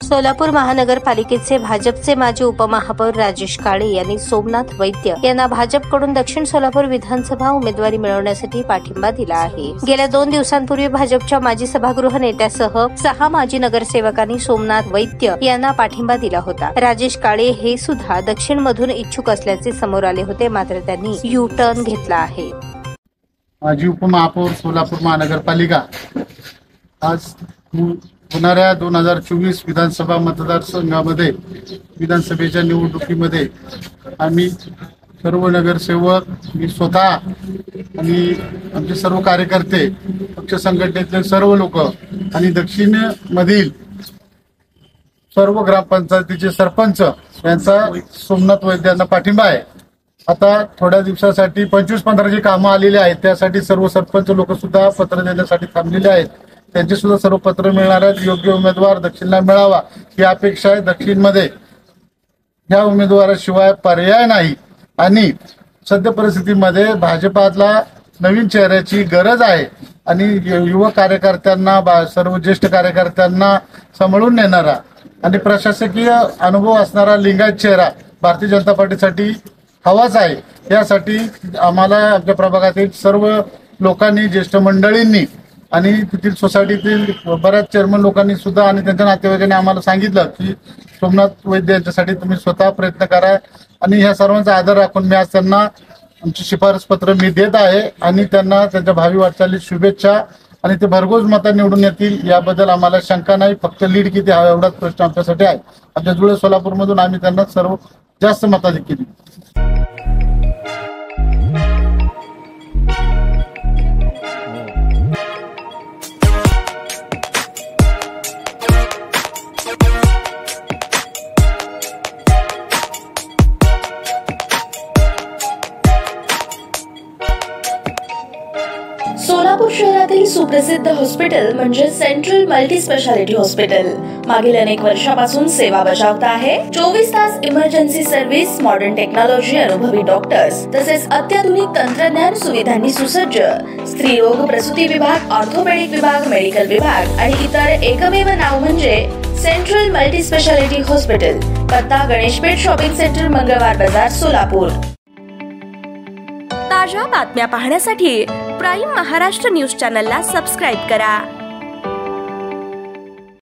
सोलापूर महानगरपालिकेचे भाजपचे माजी उपमहापौर राजेश काळे यांनी सोमनाथ वैद्य यांना भाजपकडून दक्षिण सोलापूर विधानसभा उमेदवारी मिळवण्यासाठी पाठिंबा दिला आहे। गेल्या 2 दिवसांपूर्वी भाजपच्या माजी सभागृह नेत्यासह 6 माजी नगरसेवकांनी सोमनाथ वैद्य यांना पाठिंबा दिला होता। राजेश काळे हे सुद्धा दक्षिण मधून इच्छुक असल्याचे समोर आले होते, मात्र त्यांनी यू टर्न घेतला आहे। माजी उपमहापौर सोलापूर महानगरपालिका आज होणाऱ्या 2024 विधानसभा मतदारसंघामध्ये विधानसभेच्या निवडणुकीमध्ये आम्ही सर्व नगरसेवक, मी स्वतः आणि आमचे सर्व कार्यकर्ते, पक्ष संघटनेतले सर्व लोक आणि दक्षिण मधील सर्व ग्रामपंचायतीचे सरपंच यांचा सोमनाथ वैद्य यांना पाठिंबा आहे। आता थोड्या दिवसासाठी 25-15 जी कामं आलेली आहेत, त्यासाठी सर्व सरपंच लोक सुद्धा पत्र देण्यासाठी थांबलेले आहेत। त्यांचे सुद्धा सर्व पत्र मिळणार आहेत। योग्य उमेदवार दक्षिणला मिळावा ही अपेक्षा आहे। दक्षिणमध्ये या उमेदवाराशिवाय पर्याय नाही आणि सध्या परिस्थितीमध्ये भाजपाला नवीन चेहऱ्याची गरज आहे आणि युवा कार्यकर्त्यांना, सर्व ज्येष्ठ कार्यकर्त्यांना सांभाळून नेणारा आणि प्रशासकीय अनुभव असणारा लिंगायत चेहरा भारतीय जनता पार्टीसाठी हवाच आहे। यासाठी आम्हाला आमच्या प्रभागातील सर्व लोकांनी, ज्येष्ठ मंडळींनी आणि तिथील सोसायटीतील बऱ्याच चेअरमन लोकांनी सुद्धा आणि त्यांच्या नातेवाईकांनी आम्हाला सांगितलं की सोमनाथ वैद्य यांच्यासाठी तुम्ही स्वतः प्रयत्न करा आणि ह्या सर्वांचा आदर राखून मी आज त्यांना आमची शिफारस पत्र मी देत आहे आणि त्यांना त्यांच्या भावी वाटचालीत शुभेच्छा आणि ते भरघोस मतात निवडून येतील याबद्दल आम्हाला शंका नाही। फक्त लीड किती हवा एवढाच प्रश्न आमच्यासाठी आहे। आमच्या जुळे सोलापूरमधून आम्ही त्यांना सर्व जास्त मताधिक्य दिली। सोलापूर शहरातील सुप्रसिद्ध हॉस्पिटल म्हणजे सेंट्रल मल्टी स्पेशालिटी हॉस्पिटल मागील अनेक वर्षापासून सेवा बजावत आहे। 24 तास इमर्जन्सी सर्व्हिस, मॉडर्न टेक्नॉलॉजी, अनुभवी डॉक्टर्स तसेच अत्याधुनिक तंत्रज्ञान सुविधांनी सुसज्ज स्त्रीरोग, प्रसूती विभाग, ऑर्थोपेडिक विभाग, मेडिकल विभाग आणि इतर एकमेव नाव म्हणजे सेंट्रल मल्टी स्पेशालिटी हॉस्पिटल। पत्ता गणेशपेठ शॉपिंग सेंटर, मंगळवार बाजार, सोलापूर। ताज्या बातम्या पाहण्यासाठी प्राईम महाराष्ट्र न्यूज चॅनलला सबस्क्राईब करा।